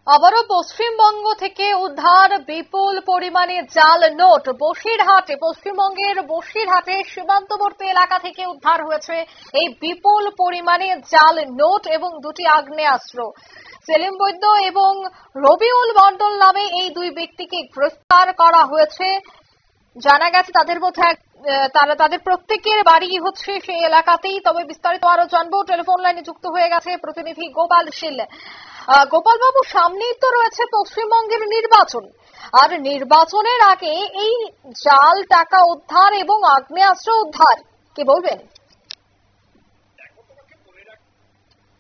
আবারও পশ্চিমবঙ্গ থেকে উদ্ধার বিপুল পরিমাণে জাল নোট। পশ্চিমবঙ্গের বসিরহাটে সীমান্তবর্তী এলাকা থেকে উদ্ধার হয়েছে এই বিপুল পরিমাণে জাল নোট এবং দুটি আগ্নেয়াস্ত্র। সেলিম বৈদ্য এবং রবিউল মণ্ডল নামে এই দুই ব্যক্তিকে গ্রেফতার করা হয়েছে। জানা গেছে তাদের প্রত্যেকের বাড়ি হচ্ছে সেই এলাকাতেই। তবে বিস্তারিত আরো জানবো, টেলিফোন লাইনে যুক্ত হয়ে গেছে প্রতিনিধি গোপাল শীল। গোপাল বাবু, সামনেই তো রয়েছে পশ্চিমবঙ্গের নির্বাচন, আর নির্বাচনের আগে এই জাল টাকা উদ্ধার এবং আগ্নেয়াস্ত্র উদ্ধার, কি বলবেন?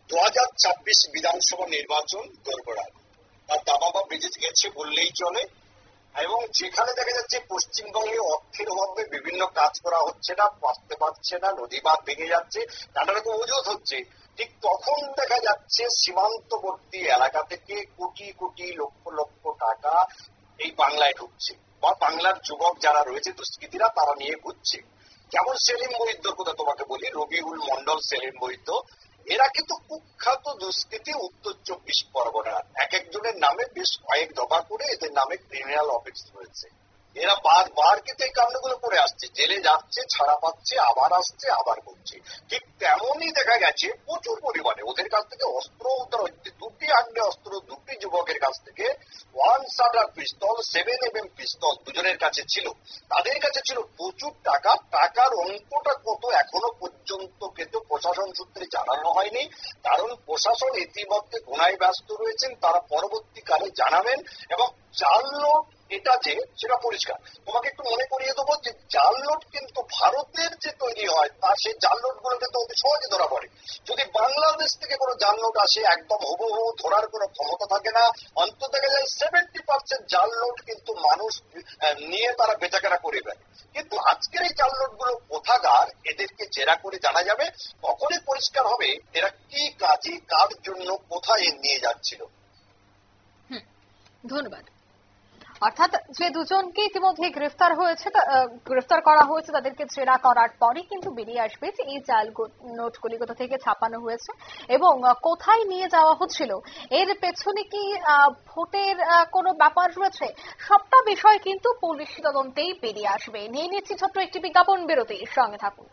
2026 বিধানসভা নির্বাচন দোরগোড়ায়, তার দাবাবা বেজে গেছে বললেই চলে। এবং যেখানে দেখা যাচ্ছে পশ্চিমবঙ্গে অর্থের অভাবে বিভিন্ন কাজ করা হচ্ছে না, বাঁচতে পারছে না, নদী বাঁধ ভেঙে যাচ্ছে, টাটাটা তো ওজোত হচ্ছে, ঠিক তখন দেখা যাচ্ছে সীমান্তবর্তী এলাকা থেকে কোটি কোটি লক্ষ লক্ষ টাকা এই বাংলায় ঢুকছে, বা বাংলার যুবক যারা রয়েছে দুষ্কৃতীরা তারা নিয়ে ঘুরছে। যেমন সেলিম বৈদ্যর কথা তোমাকে বলি, রবিউল মণ্ডল, সেলিম বৈদ্য, এরা কিন্তু কুখ্যাত দুষ্কৃতী উত্তর 24 পরগনার। এক একজনের নামে বেশ কয়েক দফা করে এদের নামে ক্রিমিনাল অফেন্স রয়েছে। এরা বারবার কিন্তু এই কাণ্ডগুলো করে আসছে, জেলে যাচ্ছে, ছাড়া পাচ্ছে, আবার আসছে, আবার করছে। ঠিক তেমনই দেখা গেছে প্রচুর পরিমাণে ওদের কাছ থেকে অস্ত্র উদ্ধার হচ্ছে। দুটি আগ্নেয়াস্ত্র দুটি যুবকের কাছ থেকে, 1 শাটার পিস্তল, 7mm পিস্তল দুজনের কাছে ছিল। তাদের কাছে ছিল প্রচুর টাকা। টাকার অঙ্কটা কত এখনো পর্যন্ত কিন্তু প্রশাসন সূত্রে জানানো হয়নি, কারণ প্রশাসন ইতিমধ্যে গুনায় ব্যস্ত রয়েছেন, তারা পরবর্তীকালে জানাবেন। এবং জাল নোট এটা যে সেটা পরিষ্কার। তোমাকে একটু মনে করিয়ে দেবো যে জাল নোট কিন্তু ভারতের যে তৈরি হয় তার সেই জাল নোট গুলো কিন্তু অতি সহজে ধরা পড়ে। যদি বাংলাদেশ থেকে কোনো জাল নোট আসে একদম হুবহু ধরার কোনো ক্ষমতা থাকে না। অন্তত দেখা যায় 70% জাল নোট কিন্তু মানুষ নিয়ে তারা বেচাকেনা করে ফেলে। কিন্তু আজকের এই জাল নোট গুলো কোথাকার, এদেরকে জেরা করে জানা যাবে, তখনই পরিষ্কার হবে এরা কি কাজে কার জন্য কোথায় নিয়ে যাচ্ছিল। ধন্যবাদ। অর্থাৎ যে দুজনকে ইতিমধ্যে গ্রেফতার করা হয়েছে, তাদেরকে জেরা করার পরে কিন্তু বেরিয়ে আসবে যে এই জাল নোটগুলি কোথা থেকে ছাপানো হয়েছে এবং কোথায় নিয়ে যাওয়া হচ্ছিল। এর পেছনে কি ভোটের কোনো ব্যাপার রয়েছে, সবটা বিষয় কিন্তু পুলিশ তদন্তেই বেরিয়ে আসবে। নিয়ে নিচ্ছি ছোট্ট একটি বিজ্ঞাপন বিরতি, সঙ্গে থাকুন।